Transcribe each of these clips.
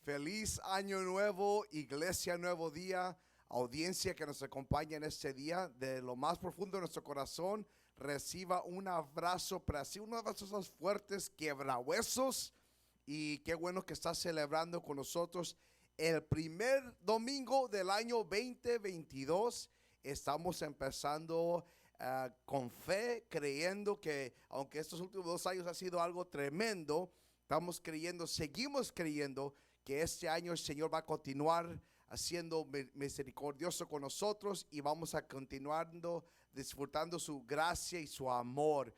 Feliz año nuevo, iglesia nuevo día, audiencia que nos acompaña en este día. De lo más profundo de nuestro corazón, reciba un abrazo, pero así unos abrazos fuertes, quebrahuesos. Y qué bueno que está celebrando con nosotros el primer domingo del año 2022. Estamos empezando con fe, creyendo que aunque estos últimos 2 años ha sido algo tremendo, estamos creyendo, seguimos creyendo que este año el Señor va a continuar haciendo misericordioso con nosotros y vamos a continuar disfrutando su gracia y su amor.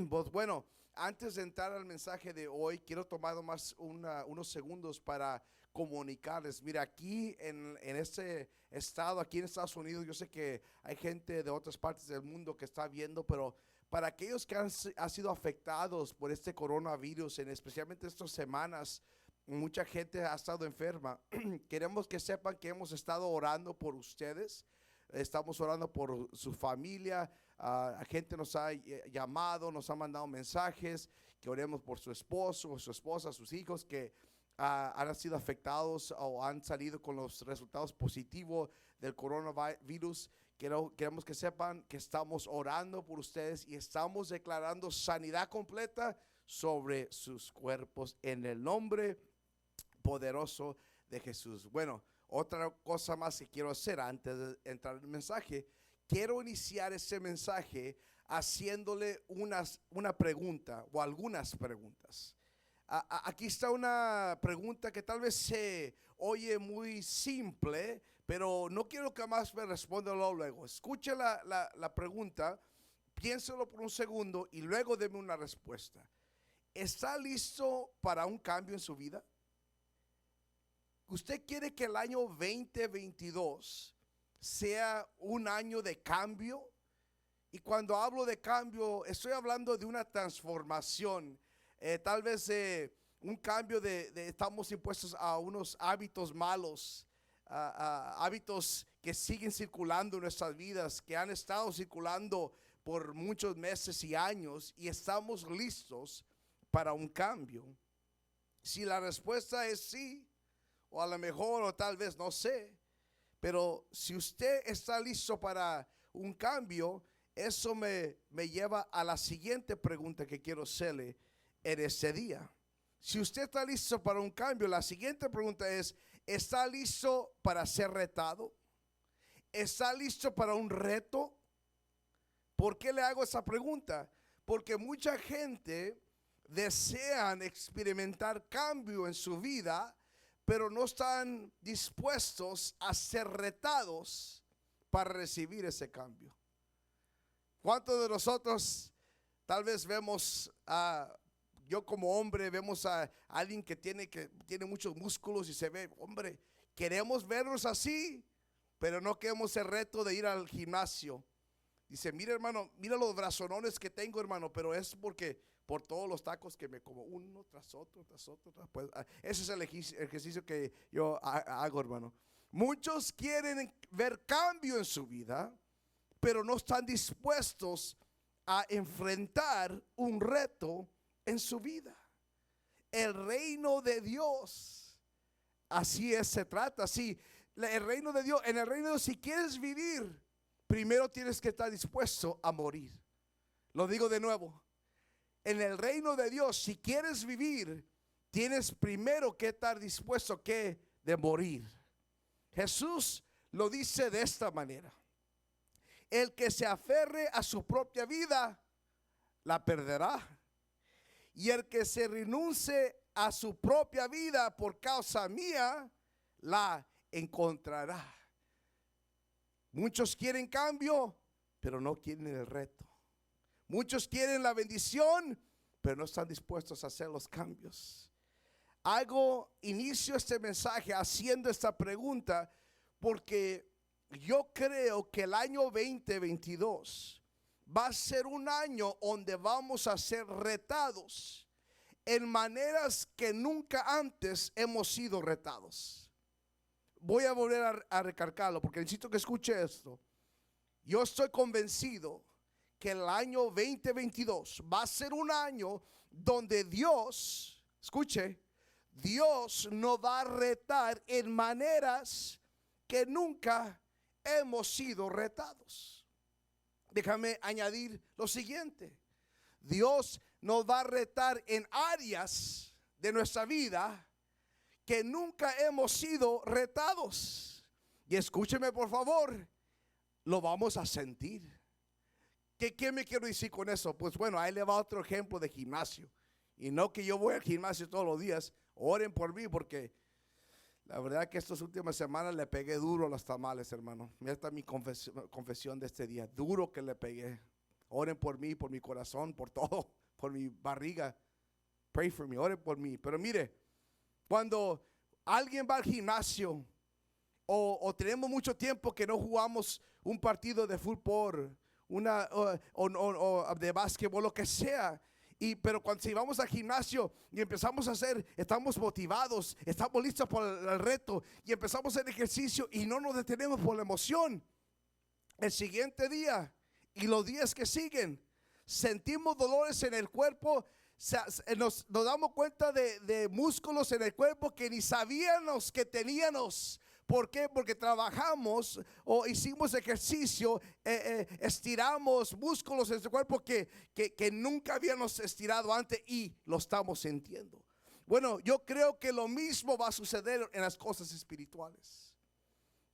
Pues bueno, antes de entrar al mensaje de hoy, quiero tomar unos segundos para comunicarles. Mira, aquí en este estado, aquí en Estados Unidos, yo sé que hay gente de otras partes del mundo que está viendo, pero para aquellos que han sido afectados por este coronavirus, especialmente estas semanas, mucha gente ha estado enferma. Queremos que sepan que hemos estado orando por ustedes. Estamos orando por su familia. Gente nos ha llamado, nos ha mandado mensajes que oremos por su esposo, su esposa, sus hijos que han sido afectados o han salido con los resultados positivos del coronavirus. Queremos que sepan que estamos orando por ustedes y estamos declarando sanidad completa sobre sus cuerpos en el nombre poderoso de Jesús. Bueno, otra cosa más que quiero hacer antes de entrar en el mensaje, quiero iniciar ese mensaje haciéndole una pregunta o algunas preguntas. Aquí está una pregunta que tal vez se oye muy simple, pero no quiero que más me responda luego. Escuche la pregunta, piénselo por un segundo y luego deme una respuesta. ¿Está listo para un cambio en su vida? ¿Usted quiere que el año 2022 sea un año de cambio? Y cuando hablo de cambio, estoy hablando de una transformación. Tal vez un cambio estamos impuestos a unos hábitos malos, hábitos que siguen circulando en nuestras vidas, que han estado circulando por muchos meses y años, y estamos listos para un cambio. Si la respuesta es sí, o a lo mejor, o tal vez, no sé, pero si usted está listo para un cambio, eso me lleva a la siguiente pregunta que quiero hacerle en este día. Si usted está listo para un cambio, la siguiente pregunta es: ¿está listo para ser retado? ¿Está listo para un reto? ¿Por qué le hago esa pregunta? Porque mucha gente desean experimentar cambio en su vida, pero no están dispuestos a ser retados para recibir ese cambio. ¿Cuántos de nosotros tal vez vemos yo como hombre, vemos a alguien que tiene muchos músculos y se ve, hombre, queremos vernos así, pero no queremos el reto de ir al gimnasio? Dice, mira hermano, mira los brazonones que tengo, hermano, pero es porque por todos los tacos que me como uno tras otro. Pues, ese es el ejercicio que yo hago, hermano. Muchos quieren ver cambio en su vida, pero no están dispuestos a enfrentar un reto en su vida. El reino de Dios, así es, se trata así. El reino de Dios, en el reino de Dios, si quieres vivir, primero tienes que estar dispuesto a morir. Lo digo de nuevo. En el reino de Dios, si quieres vivir, tienes primero que estar dispuesto de morir. Jesús lo dice de esta manera: el que se aferre a su propia vida, la perderá. Y el que se renuncie a su propia vida por causa mía, la encontrará. Muchos quieren cambio, pero no quieren el reto. Muchos quieren la bendición, pero no están dispuestos a hacer los cambios. Inicio este mensaje haciendo esta pregunta porque yo creo que el año 2022 va a ser un año donde vamos a ser retados en maneras que nunca antes hemos sido retados. Voy a volver a recalcarlo porque necesito que escuche esto. Yo estoy convencido que el año 2022 va a ser un año donde Dios, escuche, Dios nos va a retar en maneras que nunca hemos sido retados. Déjame añadir lo siguiente. Dios nos va a retar en áreas de nuestra vida que nunca hemos sido retados. Y escúcheme por favor, lo vamos a sentir. ¿Qué me quiero decir con eso? Pues bueno, ahí le va otro ejemplo de gimnasio. Y no que yo voy al gimnasio todos los días. Oren por mí porque la verdad que estas últimas semanas le pegué duro a los tamales, hermano. Mira, está mi confesión de este día. Duro que le pegué. Oren por mí, por mi corazón, por todo, por mi barriga. Pray for me, oren por mí. Pero mire, cuando alguien va al gimnasio o tenemos mucho tiempo que no jugamos un partido de fútbol, o de básquetbol, lo que sea. Pero cuando si vamos al gimnasio y empezamos a hacer, estamos motivados, estamos listos para el reto y empezamos a hacer ejercicio y no nos detenemos por la emoción. El siguiente día y los días que siguen, sentimos dolores en el cuerpo. Nos damos cuenta de músculos en el cuerpo que ni sabíamos que teníamos. ¿Por qué? Porque trabajamos o hicimos ejercicio, estiramos músculos en nuestro cuerpo que nunca habíamos estirado antes y lo estamos sintiendo. Bueno, yo creo que lo mismo va a suceder en las cosas espirituales.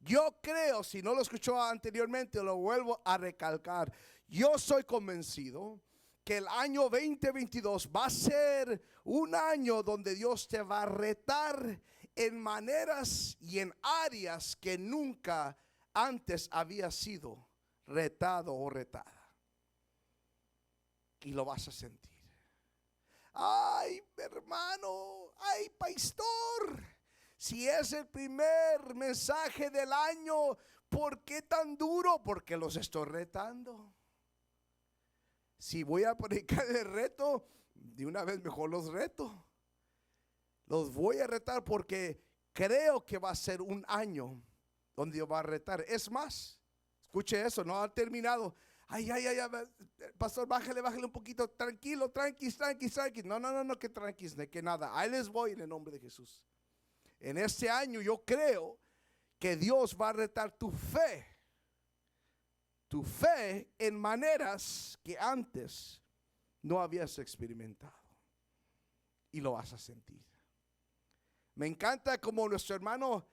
Yo creo, si no lo escuchó anteriormente, lo vuelvo a recalcar. Yo soy convencido que el año 2022 va a ser un año donde Dios te va a retar en maneras y en áreas que nunca antes había sido retado o retada. Y lo vas a sentir. Ay, hermano, ay, pastor, si es el primer mensaje del año, ¿por qué tan duro? Porque los estoy retando. Si voy a predicar el reto, de una vez mejor los reto. Los voy a retar porque creo que va a ser un año donde Dios va a retar. Es más, escuche eso, no ha terminado. Ay, pastor, bájale un poquito. Tranquilo, tranqui. No, que tranquis, que nada. Ahí les voy en el nombre de Jesús. En este año yo creo que Dios va a retar tu fe. Tu fe en maneras que antes no habías experimentado. Y lo vas a sentir. Me encanta como nuestro hermano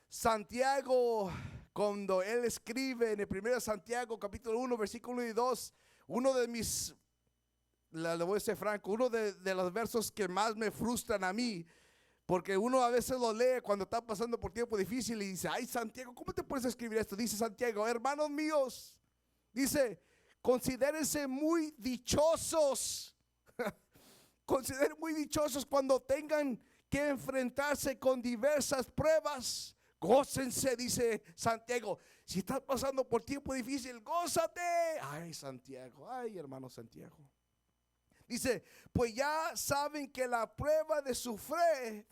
Santiago, cuando él escribe en el 1 Santiago capítulo 1 versículo 1 y 2, uno de mis, le voy a ser franco, uno de los versos que más me frustran a mí, porque uno a veces lo lee cuando está pasando por tiempo difícil y dice, ay Santiago, ¿cómo te puedes escribir esto? Dice Santiago, hermanos míos, dice, considérense muy dichosos, consideren muy dichosos cuando tengan que enfrentarse con diversas pruebas. Gócense, dice Santiago. Si estás pasando por tiempo difícil, gózate. Ay, Santiago, ay, hermano Santiago. Dice, pues ya saben que la prueba de su fe,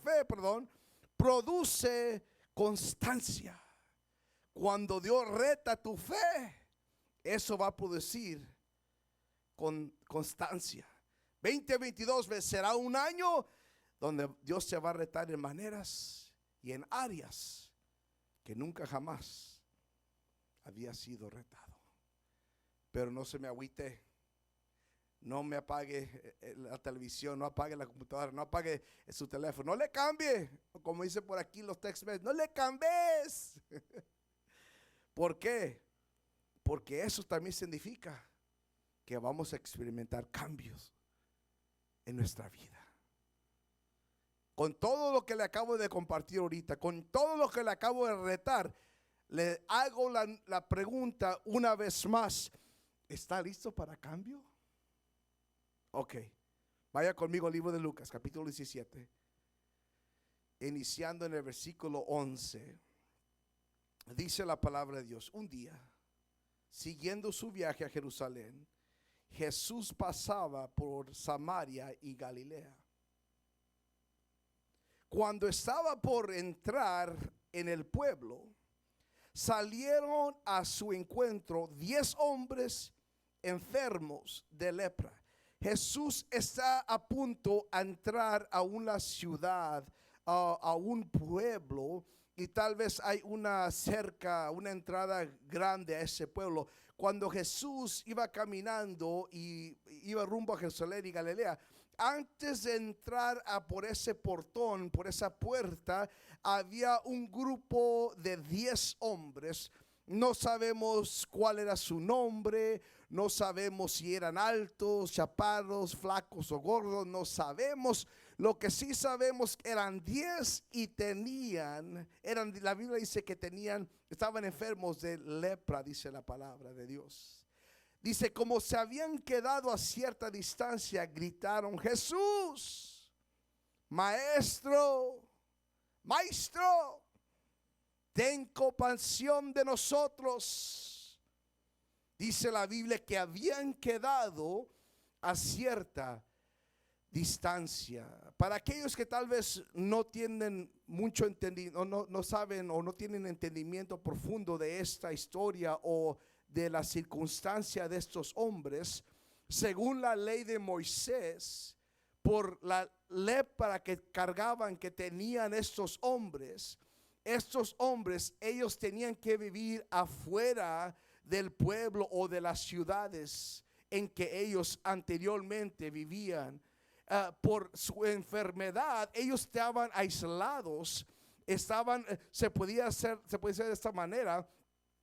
produce constancia. Cuando Dios reta tu fe, eso va a producir constancia. 2022 será un año donde Dios te va a retar en maneras y en áreas que nunca jamás había sido retado. Pero no se me agüite, no me apague la televisión, no apague la computadora, no apague su teléfono, no le cambie, como dice por aquí los text messages, no le cambies. ¿Por qué? Porque eso también significa que vamos a experimentar cambios en nuestra vida. Con todo lo que le acabo de compartir ahorita, con todo lo que le acabo de retar, le hago la pregunta una vez más. ¿Está listo para cambio? Ok, vaya conmigo al libro de Lucas, capítulo 17, iniciando en el versículo 11. Dice la palabra de Dios: un día, siguiendo su viaje a Jerusalén, Jesús pasaba por Samaria y Galilea. Cuando estaba por entrar en el pueblo, salieron a su encuentro 10 hombres enfermos de lepra. Jesús está a punto a entrar a una ciudad, a un pueblo, y tal vez hay una cerca, una entrada grande a ese pueblo. Cuando Jesús iba caminando y iba rumbo a Jerusalén y Galilea, antes de entrar por ese portón, por esa puerta, había un grupo de 10 hombres. No sabemos cuál era su nombre, no sabemos si eran altos, chaparros, flacos o gordos, no sabemos. Lo que sí sabemos eran 10 y la Biblia dice que estaban enfermos de lepra, dice la palabra de Dios. Dice, como se habían quedado a cierta distancia, gritaron: Jesús, maestro, maestro, ten compasión de nosotros. Dice la Biblia que habían quedado a cierta distancia. Para aquellos que tal vez no tienen mucho entendimiento, no saben o no tienen entendimiento profundo de esta historia o de la circunstancia de estos hombres, según la ley de Moisés, por la lepra que cargaban, que tenían estos hombres, ellos tenían que vivir afuera del pueblo o de las ciudades en que ellos anteriormente vivían. Por su enfermedad, ellos estaban aislados, se podía decir de esta manera.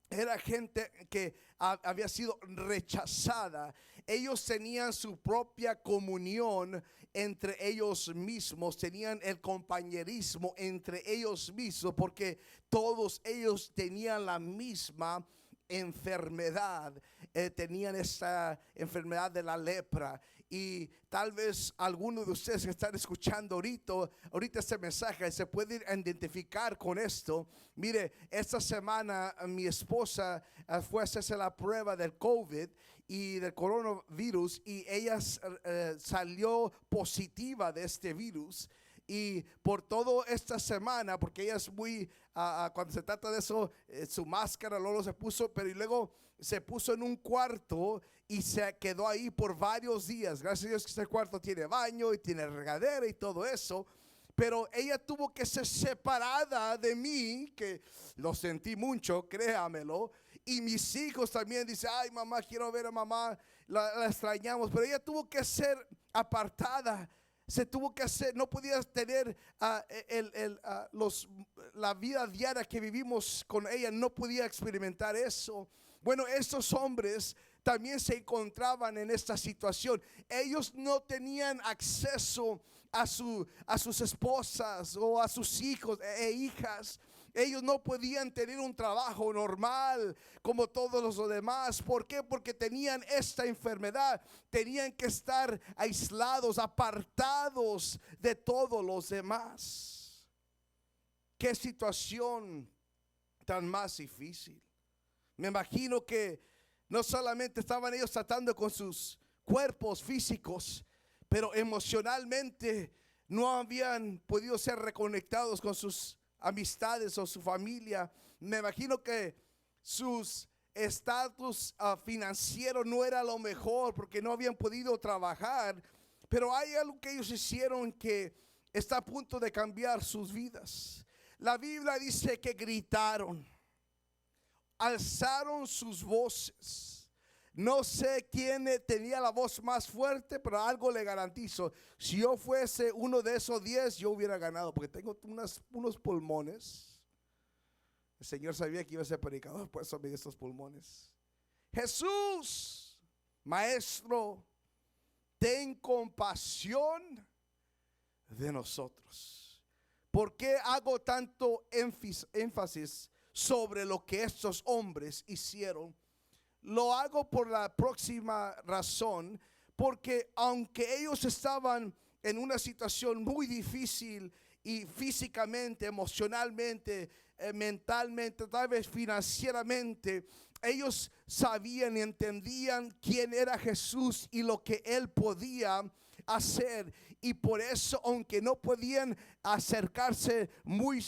Era gente que había sido rechazada. Ellos tenían su propia comunión entre ellos mismos, tenían el compañerismo entre ellos mismos, porque todos ellos tenían la misma enfermedad, tenían esta enfermedad de la lepra. Y tal vez algunos de ustedes que están escuchando ahorita este mensaje se puede identificar con esto. Mire, esta semana mi esposa fue a hacerse la prueba del COVID y del coronavirus, y ella salió positiva de este virus. Y por toda esta semana, porque ella es muy, cuando se trata de eso, su máscara luego se puso, pero y luego se puso en un cuarto y se quedó ahí por varios días. Gracias a Dios que este cuarto tiene baño y tiene regadera y todo eso. Pero ella tuvo que ser separada de mí, que lo sentí mucho, créamelo. Y mis hijos también dicen: ay, mamá, quiero ver a mamá, la extrañamos. Pero ella tuvo que ser apartada. Se tuvo que hacer, no podía tener la vida diaria que vivimos con ella, no podía experimentar eso. Bueno, estos hombres también se encontraban en esta situación. Ellos no tenían acceso a sus esposas o a sus hijos e hijas. Ellos no podían tener un trabajo normal como todos los demás. ¿Por qué? Porque tenían esta enfermedad. Tenían que estar aislados, apartados de todos los demás. Qué situación tan más difícil. Me imagino que no solamente estaban ellos tratando con sus cuerpos físicos, pero emocionalmente no habían podido ser reconectados con sus amistades o su familia. Me imagino que sus estatus financiero no era lo mejor, porque no habían podido trabajar. Pero hay algo que ellos hicieron que está a punto de cambiar sus vidas. La Biblia dice que gritaron, alzaron sus voces. No sé quién tenía la voz más fuerte, pero algo le garantizo: si yo fuese uno de esos 10, yo hubiera ganado, porque tengo unos pulmones. El Señor sabía que iba a ser predicador, por eso me dio estos pulmones. Jesús, maestro, ten compasión de nosotros. ¿Por qué hago tanto énfasis sobre lo que estos hombres hicieron? Lo hago por la próxima razón, porque aunque ellos estaban en una situación muy difícil, y físicamente, emocionalmente, mentalmente, tal vez financieramente, ellos sabían y entendían quién era Jesús y lo que Él podía hacer. Y por eso, aunque no podían acercarse muy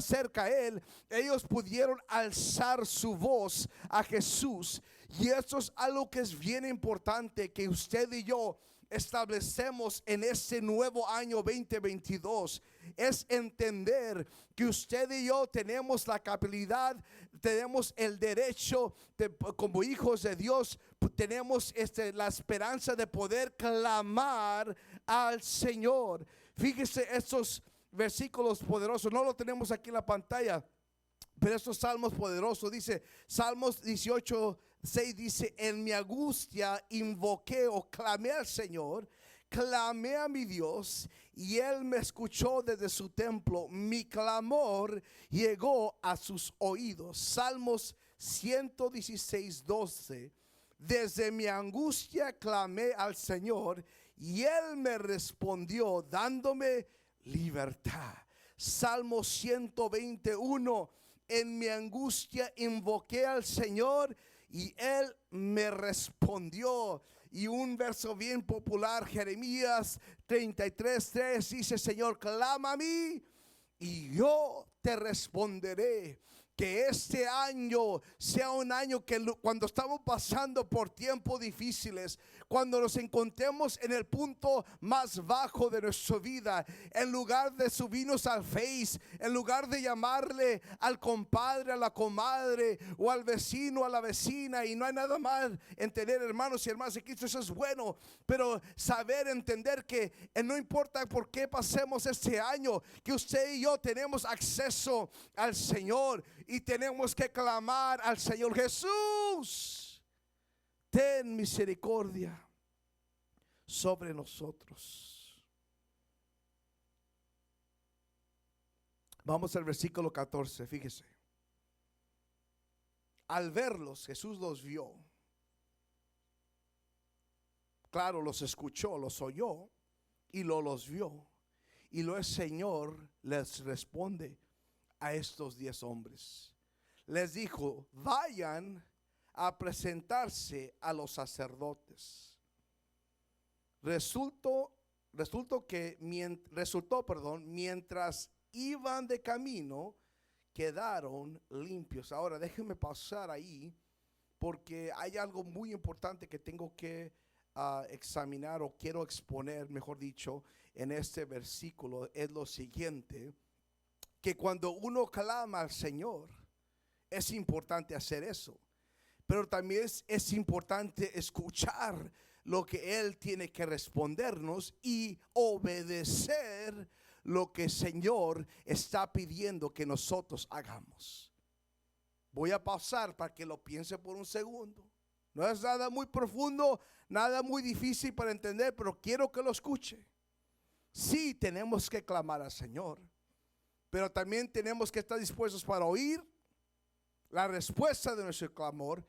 cerca a Él, ellos pudieron alzar su voz a Jesús. Y esto es algo que es bien importante, que usted y yo establecemos en este nuevo año 2022 es entender que usted y yo tenemos la capacidad, tenemos el derecho como hijos de Dios, tenemos la esperanza de poder clamar al Señor. Fíjese estos versículos poderosos, no lo tenemos aquí en la pantalla, pero estos salmos poderosos. Dice Salmos 18:6, dice: en mi angustia invoqué o clamé al Señor, clamé a mi Dios y Él me escuchó desde su templo, mi clamor llegó a sus oídos. Salmos 116:12, desde mi angustia clamé al Señor y Él me respondió dándome libertad. Salmo 121, en mi angustia invoqué al Señor y Él me respondió. Y un verso bien popular, Jeremías 33:3, dice: Señor, clama a mí y yo te responderé. Que este año sea un año que cuando estamos pasando por tiempos difíciles, cuando nos encontremos en el punto más bajo de nuestra vida, en lugar de subirnos al Face, en lugar de llamarle al compadre, a la comadre, o al vecino, a la vecina, y no hay nada más en tener hermanos y hermanas en Cristo, eso es bueno, pero saber entender que no importa por qué pasemos este año, que usted y yo tenemos acceso al Señor y tenemos que clamar al Señor: Jesús, ten misericordia sobre nosotros. Vamos al versículo 14, fíjese. Al verlos, Jesús los vio. Claro, los escuchó, los oyó y los vio. Y luego el Señor les responde a estos 10 hombres. Les dijo: vayan a presentarse a los sacerdotes. Resultó que mientras iban de camino, quedaron limpios. Ahora déjenme pasar ahí, porque hay algo muy importante que tengo que examinar, o quiero exponer, mejor dicho, en este versículo. Es lo siguiente: que cuando uno clama al Señor, es importante hacer eso, pero también es importante escuchar lo que Él tiene que respondernos y obedecer lo que el Señor está pidiendo que nosotros hagamos. Voy a pausar para que lo piense por un segundo. No es nada muy profundo, nada muy difícil para entender, pero quiero que lo escuche. Sí, tenemos que clamar al Señor, pero también tenemos que estar dispuestos para oír la respuesta de nuestro clamor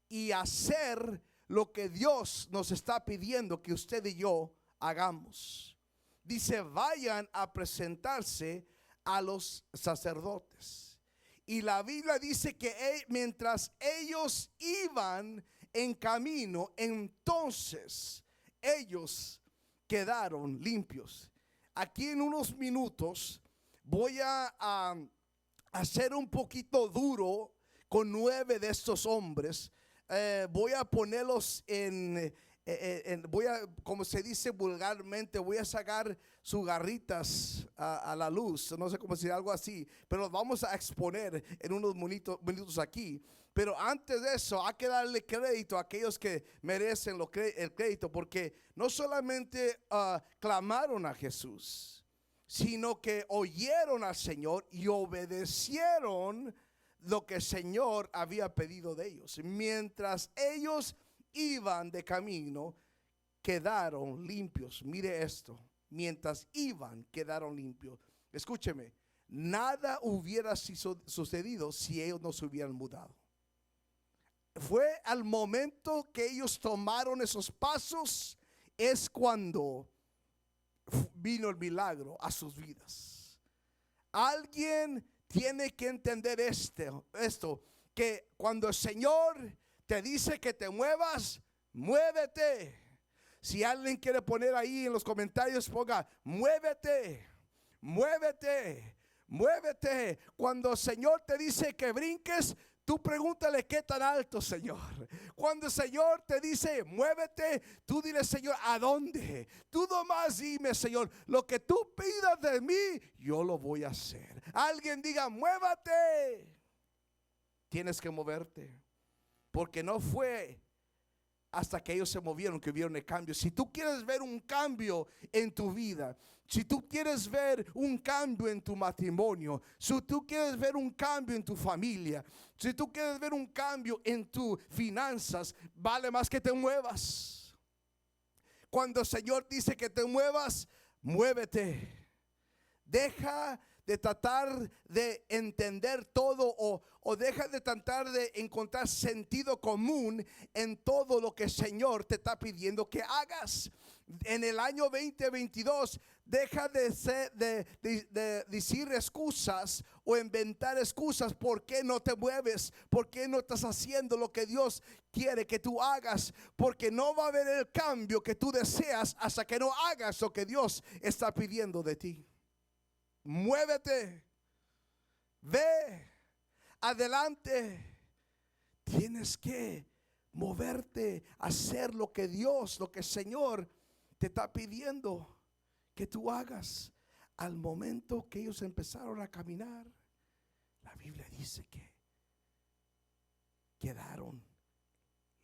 y hacer lo que Dios nos está pidiendo que usted y yo hagamos. Dice: vayan a presentarse a los sacerdotes. Y la Biblia dice que mientras ellos iban en camino, entonces ellos quedaron limpios. Aquí en unos minutos voy a ser un poquito duro con 9 de estos hombres. Voy a ponerlos como se dice vulgarmente, voy a sacar sus garritas a la luz, no sé cómo decir, algo así, pero los vamos a exponer en unos minutos aquí. Pero antes de eso hay que darle crédito a aquellos que merecen el crédito, porque no solamente clamaron a Jesús, sino que oyeron al Señor y obedecieron lo que el Señor había pedido de ellos. Mientras ellos iban de camino, quedaron limpios. Mire esto: mientras iban, quedaron limpios. Escúcheme, nada hubiera sucedido si ellos no se hubieran mudado. Fue al momento que ellos tomaron esos pasos, es cuando vino el milagro a sus vidas. Alguien tiene que entender esto, que cuando el Señor te dice que te muevas, muévete. Si alguien quiere poner ahí en los comentarios, ponga: muévete, muévete, muévete. Cuando el Señor te dice que brinques, Tú pregúntale qué tan alto, Señor. Cuando el Señor te dice, muévete, tú dile, Señor, ¿a dónde? Tú nomás dime, Señor, lo que tú pidas de mí, yo lo voy a hacer. Alguien diga, muévate. Tienes que moverte. Porque no fue hasta que ellos se movieron que vieron el cambio. Si tú quieres ver un cambio en tu vida, si tú quieres ver un cambio en tu matrimonio, si tú quieres ver un cambio en tu familia, si tú quieres ver un cambio en tus finanzas, vale más que te muevas. Cuando el Señor dice que te muevas, muévete. Deja de tratar de entender todo o deja de tratar de encontrar sentido común en todo lo que el Señor te está pidiendo que hagas. En el año 2022, deja de decir excusas o inventar excusas. ¿Por qué no te mueves? ¿Por qué no estás haciendo lo que Dios quiere que tú hagas? Porque no va a haber el cambio que tú deseas hasta que no hagas lo que Dios está pidiendo de ti. Muévete, ve adelante. Tienes que moverte, hacer lo que Dios, lo que el Señor te está pidiendo que tú hagas. Al momento que ellos empezaron a caminar, la Biblia dice que quedaron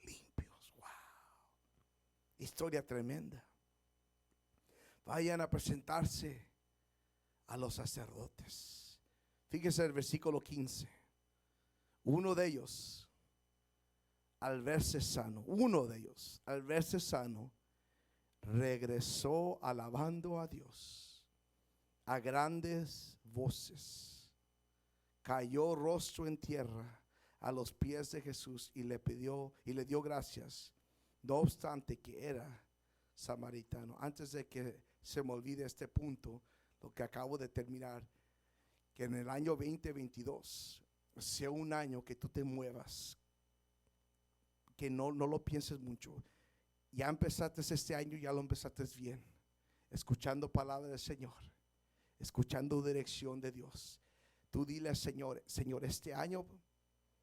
limpios. Wow, historia tremenda. Vayan a presentarse a los sacerdotes. Fíjese el versículo 15. Uno de ellos, al verse sano, regresó alabando a Dios a grandes voces. Cayó rostro en tierra a los pies de Jesús y le dio gracias, no obstante que era samaritano. Antes de que se me olvide este punto, lo que acabo de terminar, que en el año 2022 sea un año que tú te muevas, que no lo pienses mucho. Ya empezaste este año, ya lo empezaste bien, escuchando palabra del Señor, escuchando dirección de Dios. Tú dile al Señor, Señor, este año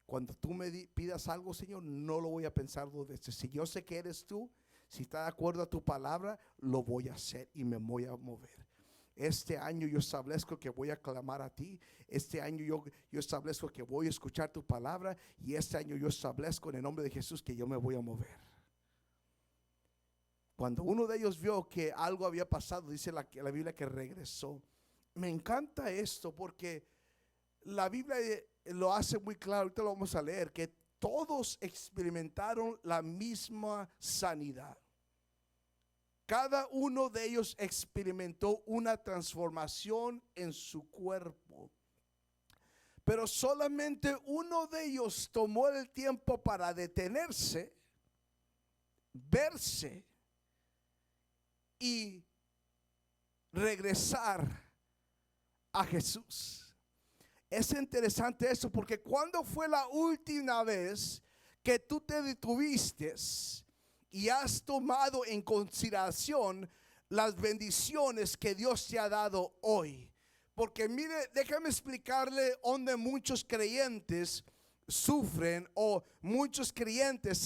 cuando tú me pidas algo, Señor, no lo voy a pensar dos veces. Si yo sé que eres tú, si está de acuerdo a tu palabra, lo voy a hacer y me voy a mover. Este año yo establezco que voy a clamar a ti. Este año yo establezco que voy a escuchar tu palabra. Y este año yo establezco en el nombre de Jesús que yo me voy a mover. Cuando uno de ellos vio que algo había pasado, dice la Biblia que regresó. Me encanta esto porque la Biblia lo hace muy claro. Ahorita lo vamos a leer, que todos experimentaron la misma sanidad. Cada uno de ellos experimentó una transformación en su cuerpo. Pero solamente uno de ellos tomó el tiempo para detenerse, verse y regresar a Jesús. Es interesante eso, porque ¿cuándo fue la última vez que tú te detuviste y has tomado en consideración las bendiciones que Dios te ha dado hoy? Porque mire, déjame explicarle donde muchos creyentes sufren o muchos creyentes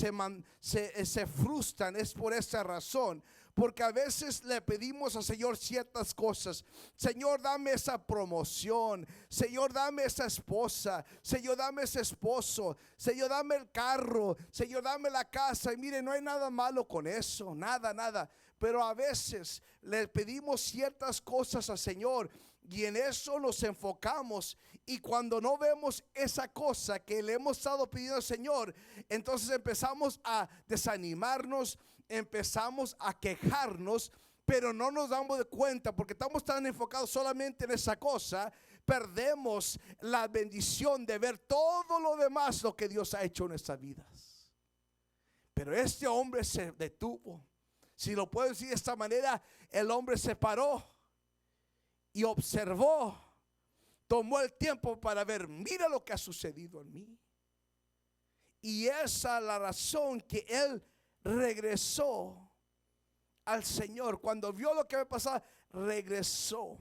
se frustran. Es por esa razón, porque a veces le pedimos al Señor ciertas cosas. Señor, dame esa promoción. Señor, dame esa esposa. Señor, dame ese esposo. Señor, dame el carro. Señor, dame la casa. Y mire, no hay nada malo con eso, nada. Pero a veces le pedimos ciertas cosas al Señor y en eso nos enfocamos. Y cuando no vemos esa cosa que le hemos estado pidiendo al Señor, entonces empezamos a desanimarnos, empezamos a quejarnos, pero no nos damos de cuenta, porque estamos tan enfocados solamente en esa cosa, perdemos la bendición de ver todo lo demás, lo que Dios ha hecho en nuestras vidas. Pero este hombre se detuvo. Si lo puedo decir de esta manera, el hombre se paró y observó, tomó el tiempo para ver, mira lo que ha sucedido en mí. Y esa es la razón que él regresó al Señor. Cuando vio lo que había pasado, regresó.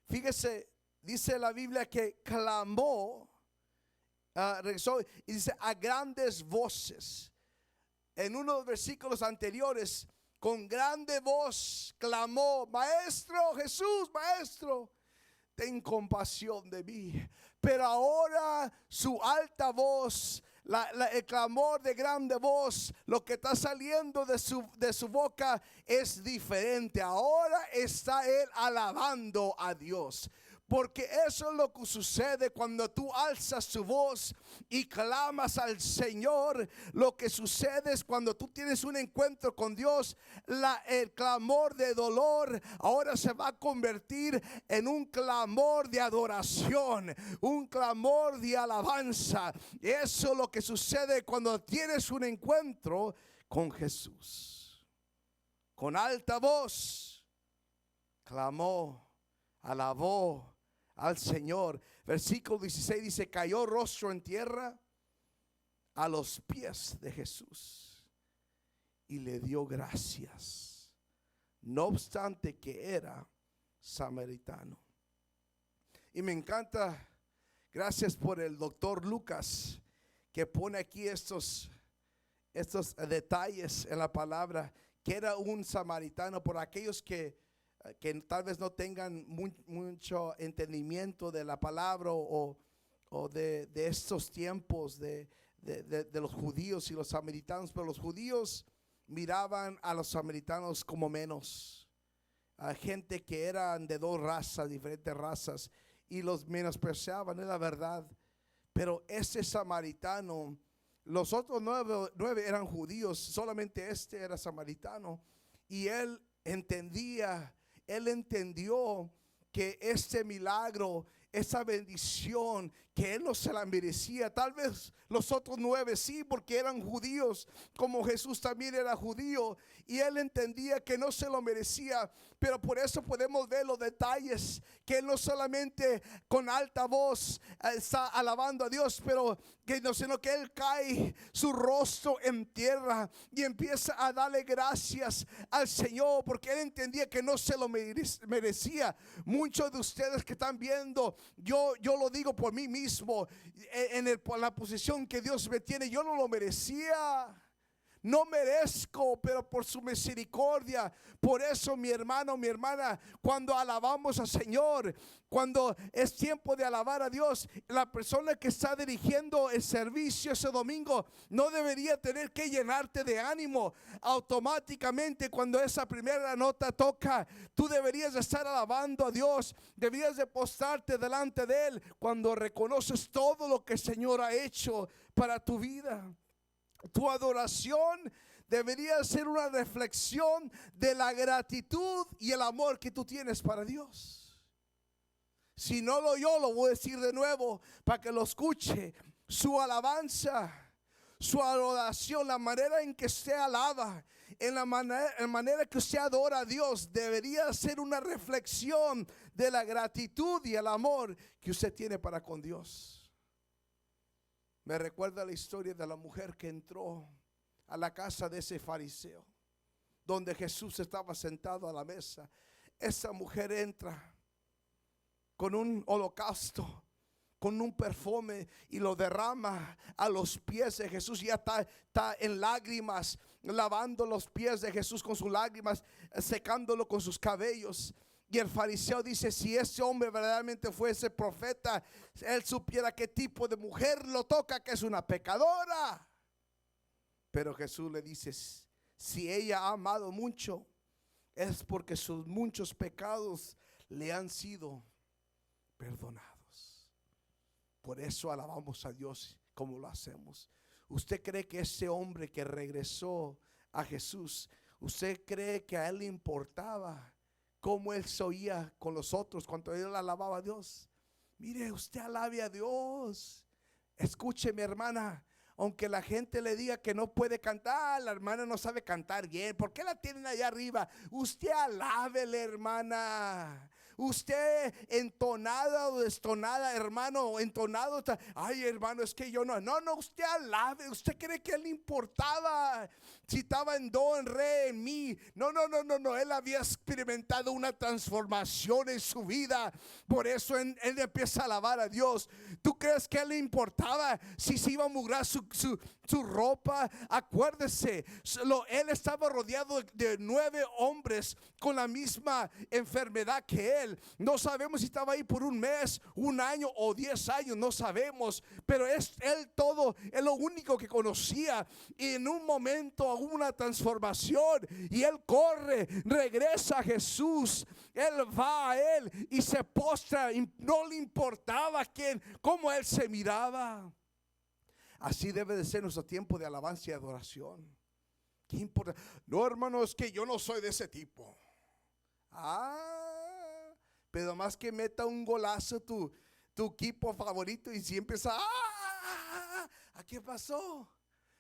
Fíjese, dice la Biblia que clamó regresó y dice a grandes voces. En uno de los versículos anteriores, con grande voz clamó: Maestro Jesús, Maestro, ten compasión de mí. Pero ahora su alta voz, el clamor de grande voz, lo que está saliendo de su boca es diferente. Ahora está él alabando a Dios. Porque eso es lo que sucede cuando tú alzas tu voz y clamas al Señor. Lo que sucede es cuando tú tienes un encuentro con Dios, el clamor de dolor ahora se va a convertir en un clamor de adoración, un clamor de alabanza. Eso es lo que sucede cuando tienes un encuentro con Jesús. Con alta voz clamó, alabó al Señor. Versículo 16 dice: cayó rostro en tierra a los pies de Jesús y le dio gracias, no obstante que era samaritano. Y me encanta, gracias por el doctor Lucas, que pone aquí estos detalles en la palabra, que era un samaritano. Por aquellos que tal vez no tengan mucho entendimiento de la palabra o de estos tiempos de los judíos y los samaritanos. Pero los judíos miraban a los samaritanos como menos, a gente que eran de dos razas, diferentes razas, y los menospreciaban, es la verdad. Pero ese samaritano, los otros nueve eran judíos, solamente este era samaritano. Y él entendió que este milagro, esa bendición, que él no se la merecía. Tal vez los otros 9 sí, porque eran judíos, como Jesús también era judío, y él entendía que no se lo merecía. Pero por eso podemos ver los detalles, que él no solamente con alta voz está alabando a Dios, pero sino que él cae su rostro en tierra y empieza a darle gracias al Señor, porque él entendía que no se lo merecía. Muchos de ustedes que están viendo, yo lo digo por mí mismo, por la posición que Dios me tiene, yo no lo merecía. No merezco, pero por su misericordia. Por eso, mi hermano, mi hermana, cuando alabamos al Señor, cuando es tiempo de alabar a Dios, la persona que está dirigiendo el servicio ese domingo no debería tener que llenarte de ánimo. Automáticamente, cuando esa primera nota toca, tú deberías estar alabando a Dios. Deberías de postrarte delante de Él cuando reconoces todo lo que el Señor ha hecho para tu vida. Tu adoración debería ser una reflexión de la gratitud y el amor que tú tienes para Dios. Si no lo lo voy a decir de nuevo para que lo escuche. Su alabanza, su adoración, la manera en que usted alaba, en la manera que usted adora a Dios, debería ser una reflexión de la gratitud y el amor que usted tiene para con Dios. Me recuerda la historia de la mujer que entró a la casa de ese fariseo, donde Jesús estaba sentado a la mesa. Esa mujer entra con un holocausto, con un perfume, y lo derrama a los pies de Jesús. Ya está en lágrimas, lavando los pies de Jesús con sus lágrimas, secándolo con sus cabellos. Y el fariseo dice: si ese hombre verdaderamente fuese profeta, él supiera qué tipo de mujer lo toca, que es una pecadora. Pero Jesús le dice: si ella ha amado mucho, es porque sus muchos pecados le han sido perdonados. Por eso alabamos a Dios como lo hacemos. ¿Usted cree que ese hombre que regresó a Jesús, usted cree que a él le importaba cómo él se oía con los otros cuando él alababa a Dios? Mire, usted alabe a Dios. Escuche, mi hermana, aunque la gente le diga que no puede cantar, la hermana no sabe cantar bien, ¿por qué la tienen allá arriba? Usted alábele, hermana. usted entonada o destonada, hermano, entonado, ay, hermano, es que yo no, usted alabe. Usted cree que él le importaba si estaba en do, en re, en mi. No, él había experimentado una transformación en su vida. Por eso él empieza a alabar a Dios. ¿Tú crees que a él le importaba si se iba a mugrar su ropa? Acuérdese, él estaba rodeado de 9 hombres con la misma enfermedad que él. No sabemos si estaba ahí por un mes, un año o 10 años, no sabemos, pero es lo único que conocía. Y en un momento hubo una transformación y él corre, regresa a Jesús, él va a él y se postra. No le importaba cómo él se miraba. Así debe de ser nuestro tiempo de alabanza y adoración. ¿Qué importa? No, hermano, es que yo no soy de ese tipo. Pero más que meta un golazo tu equipo favorito y si empieza, ¿a qué pasó?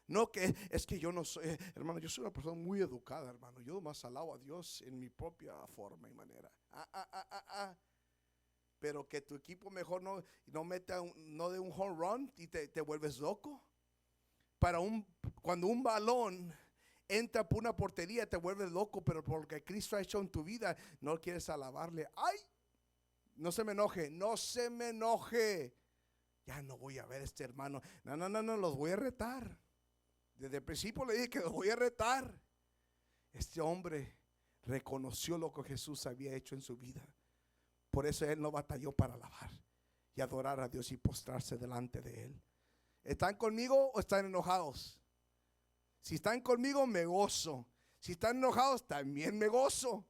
No, que es que yo no soy, hermano, yo soy una persona muy educada, hermano. Yo más alabo a Dios en mi propia forma y manera. Pero que tu equipo mejor no meta, no de un home run y te vuelves loco. Cuando un balón entra por una portería te vuelves loco, pero porque Cristo ha hecho en tu vida no quieres alabarle. Ay, no se me enoje. Ya no voy a ver a este hermano. No, los voy a retar. Desde el principio le dije que los voy a retar. Este hombre reconoció lo que Jesús había hecho en su vida. Por eso él no batalló para alabar y adorar a Dios y postrarse delante de él. ¿Están conmigo o están enojados? Si están conmigo, me gozo. Si están enojados, también me gozo.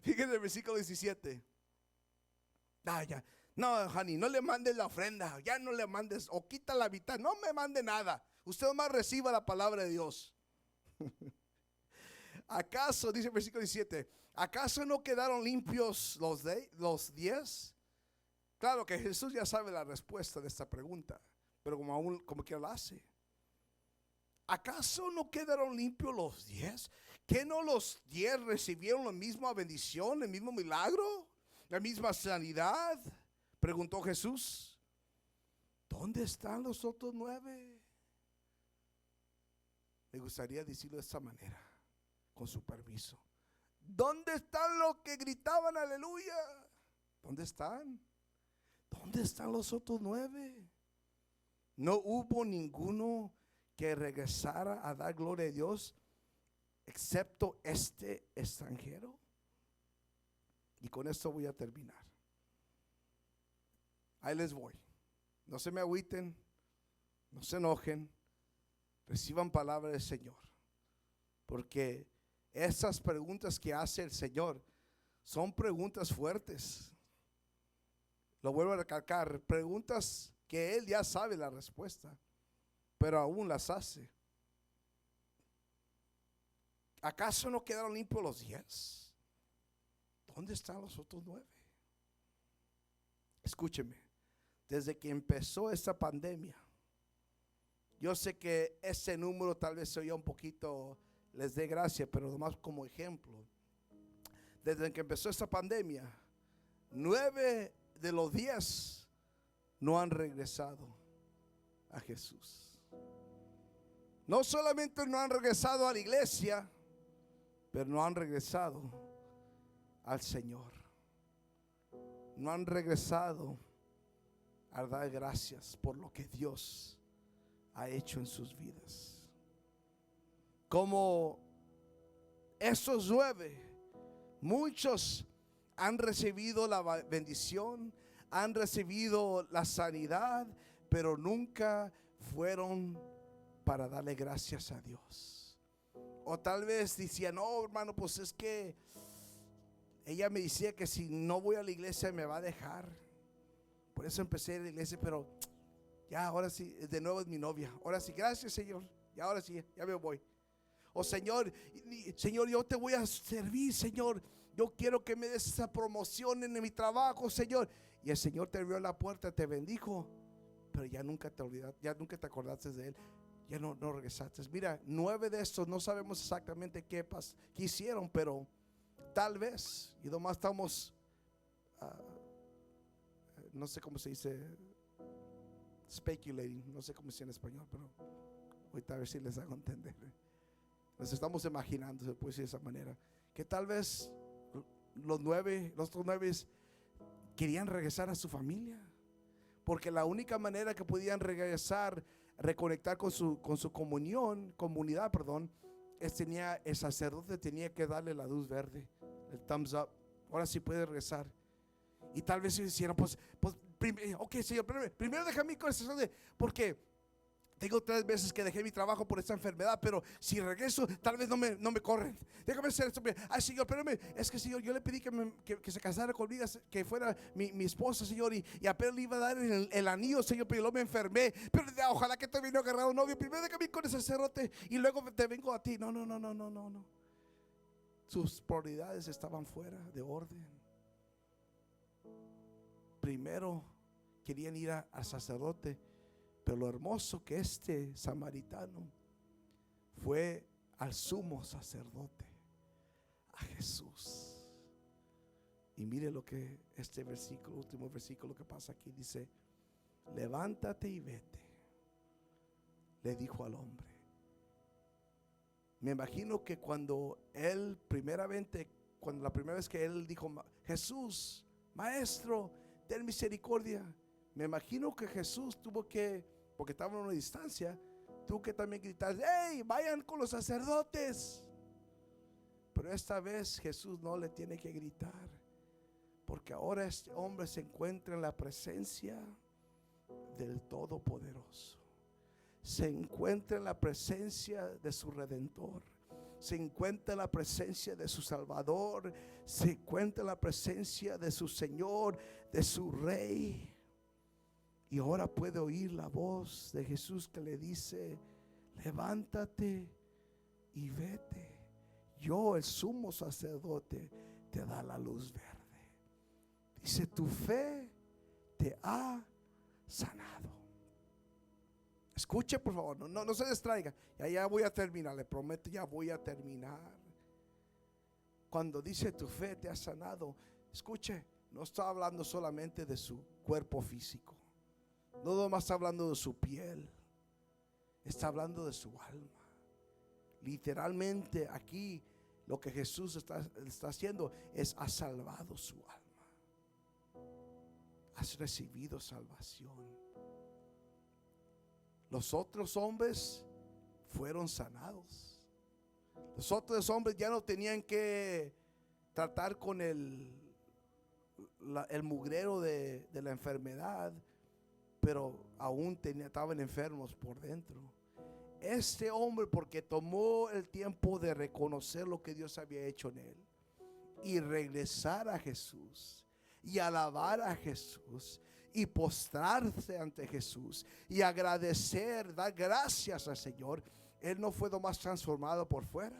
Fíjense el versículo 17. Ya. No, honey, no le mandes la ofrenda. Ya no le mandes, o quita la mitad. No me mande nada. Usted nomás reciba la palabra de Dios. ¿Acaso, dice el versículo 17, acaso no quedaron limpios los 10? Claro que Jesús ya sabe la respuesta de esta pregunta, pero como que lo hace. ¿Acaso no quedaron limpios los 10? ¿Que no los 10 recibieron la misma bendición, el mismo milagro, la misma sanidad? Preguntó Jesús. ¿Dónde están los otros 9? Me gustaría decirlo de esta manera, con su permiso. ¿Dónde están los que gritaban aleluya? ¿Dónde están? ¿Dónde están los otros 9? No hubo ninguno que regresara a dar gloria a Dios excepto este extranjero. Y con esto voy a terminar. Ahí les voy. No se me agüiten, no se enojen, reciban palabra del Señor, porque esas preguntas que hace el Señor son preguntas fuertes. Lo vuelvo a recalcar, preguntas que Él ya sabe la respuesta, pero aún las hace. ¿Acaso no quedaron limpios los 10? ¿Dónde están los otros 9? Escúcheme, desde que empezó esta pandemia, yo sé que ese número tal vez se oía un poquito, les dé gracia, pero nomás como ejemplo. Desde que empezó esta pandemia, 9 de los 10 no han regresado a Jesús. No solamente no han regresado a la iglesia, pero no han regresado al Señor. No han regresado a dar gracias por lo que Dios ha hecho en sus vidas. Como esos 9, muchos han recibido la bendición, han recibido la sanidad, pero nunca fueron para darle gracias a Dios. O tal vez decían, no, hermano, pues es que ella me decía que si no voy a la iglesia me va a dejar. Por eso empecé a ir a la iglesia, pero ya ahora sí, de nuevo es mi novia. Ahora sí, gracias Señor. Y ahora sí, ya me voy. O Señor, yo te voy a servir, Señor. Yo quiero que me des esa promoción en mi trabajo, Señor. Y el Señor te abrió la puerta, te bendijo, pero ya nunca te olvidaste, ya nunca te acordaste de Él. Ya no regresaste. Mira, 9 de estos no sabemos exactamente qué hicieron, pero tal vez, y nomás estamos no sé cómo se dice, speculating, no sé cómo se dice en español, pero ahorita a ver si les hago entender. Nos estamos imaginando, se puede decir de esa manera, que tal vez los otros nueve querían regresar a su familia, porque la única manera que podían regresar, reconectar con su comunidad, el sacerdote tenía que darle la luz verde, el thumbs up. Ahora sí puede regresar. Y tal vez si hicieran, ok, Señor, primero déjame ir con el sacerdote, porque tengo 3 veces que dejé mi trabajo por esta enfermedad, pero si regreso, tal vez no me corren. Déjame hacer esto. Ay, Señor, espérame. Es que, Señor, yo le pedí que se casara conmigo, que fuera mi esposa, Señor, y apenas le iba a dar el anillo, Señor, pero yo me enfermé. Pero ojalá que te vino agarrado un novio. Primero déjame ir con el sacerdote y luego te vengo a ti. No. Sus prioridades estaban fuera de orden. Primero querían ir al sacerdote. Pero lo hermoso que este samaritano fue al sumo sacerdote, a Jesús. Y mire lo que este versículo, último versículo que pasa aquí, dice: levántate y vete, le dijo al hombre. Me imagino que cuando la primera vez que él dijo: Jesús, maestro, ten misericordia, me imagino que Jesús tuvo que, porque estaba a una distancia, tuvo que también gritar: hey, vayan con los sacerdotes. Pero esta vez Jesús no le tiene que gritar, porque ahora este hombre se encuentra en la presencia del Todopoderoso. Se encuentra en la presencia de su Redentor. Se encuentra en la presencia de su Salvador. Se encuentra en la presencia de su Señor, de su Rey. Y ahora puede oír la voz de Jesús que le dice: levántate y vete. Yo, el sumo sacerdote, te da la luz verde. Dice: tu fe te ha sanado. Escuche, por favor, no se distraiga. Ya voy a terminar, le prometo, ya voy a terminar. Cuando dice tu fe te ha sanado, escuche, no está hablando solamente de su cuerpo físico. No nomás está hablando de su piel, está hablando de su alma. Literalmente aquí lo que Jesús está haciendo es: ha salvado su alma. Has recibido salvación. Los otros hombres fueron sanados. Los otros hombres ya no tenían que tratar con el mugrero de la enfermedad, pero aún estaban enfermos por dentro. Este hombre, porque tomó el tiempo de reconocer lo que Dios había hecho en él y regresar a Jesús y alabar a Jesús y postrarse ante Jesús y agradecer, dar gracias al Señor, él no fue nomás transformado por fuera,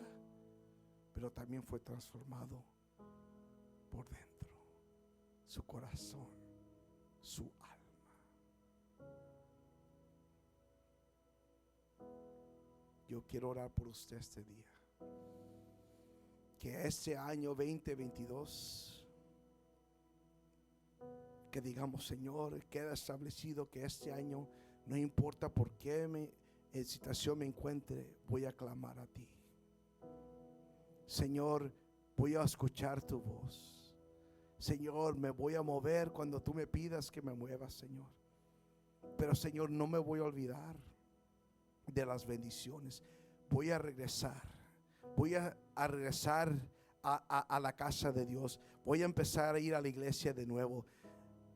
pero también fue transformado por dentro. Su corazón, su alma. Yo quiero orar por usted este día. Que este año 2022, que digamos: Señor, queda establecido que este año, no importa por qué en situación me encuentre, voy a clamar a ti. Señor, voy a escuchar tu voz. Señor, me voy a mover cuando tú me pidas que me muevas, Señor. Pero, Señor, no me voy a olvidar de las bendiciones. Voy a regresar. Voy a regresar a la casa de Dios. Voy a empezar a ir a la iglesia de nuevo.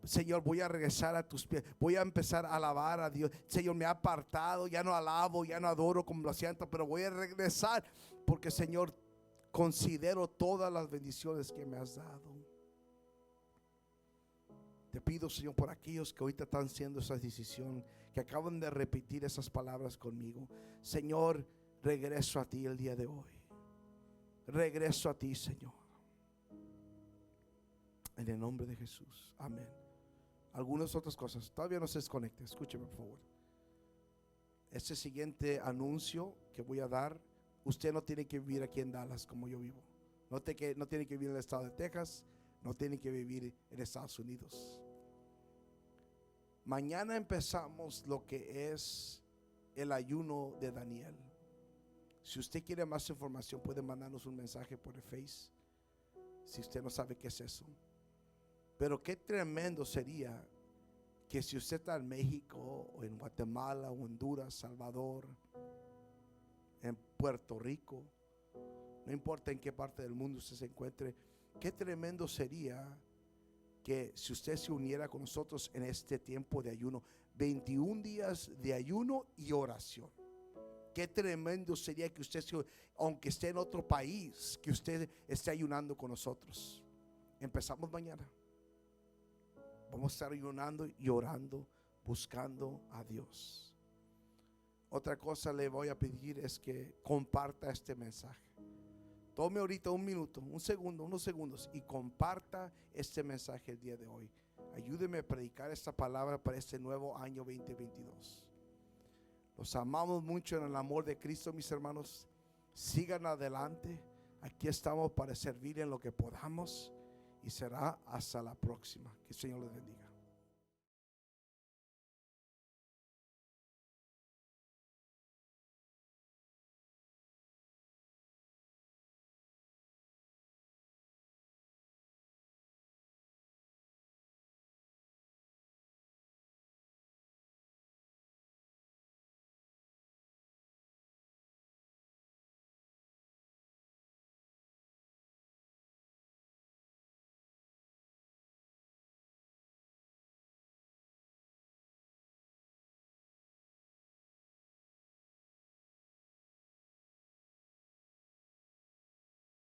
Señor, voy a regresar a tus pies. Voy a empezar a alabar a Dios. Señor, me ha apartado. Ya no alabo, ya no adoro como lo hacía antes, pero voy a regresar, porque, Señor, considero todas las bendiciones que me has dado. Te pido, Señor, por aquellos que ahorita están haciendo esa decisión, que acaban de repetir esas palabras conmigo. Señor, regreso a ti el día de hoy. Regreso a ti, Señor. En el nombre de Jesús. Amén. Algunas otras cosas. Todavía no se desconecte. Escúcheme, por favor. Este siguiente anuncio que voy a dar, usted no tiene que vivir aquí en Dallas como yo vivo. No tiene que vivir en el estado de Texas. No tienen que vivir en Estados Unidos. Mañana empezamos lo que es el ayuno de Daniel. Si usted quiere más información, puede mandarnos un mensaje por el Face. Si usted no sabe qué es eso. Pero qué tremendo sería que si usted está en México o en Guatemala, Honduras, Salvador, en Puerto Rico, no importa en qué parte del mundo usted se encuentre, qué tremendo sería que si usted se uniera con nosotros en este tiempo de ayuno, 21 días de ayuno y oración. Qué tremendo sería que usted, aunque esté en otro país, que usted esté ayunando con nosotros. Empezamos mañana. Vamos a estar ayunando y orando, buscando a Dios. Otra cosa le voy a pedir es que comparta este mensaje. Tome ahorita un minuto, un segundo, unos segundos y comparta este mensaje el día de hoy. Ayúdeme a predicar esta palabra para este nuevo año 2022. Los amamos mucho en el amor de Cristo, mis hermanos. Sigan adelante. Aquí estamos para servir en lo que podamos. Y será hasta la próxima. Que el Señor les bendiga.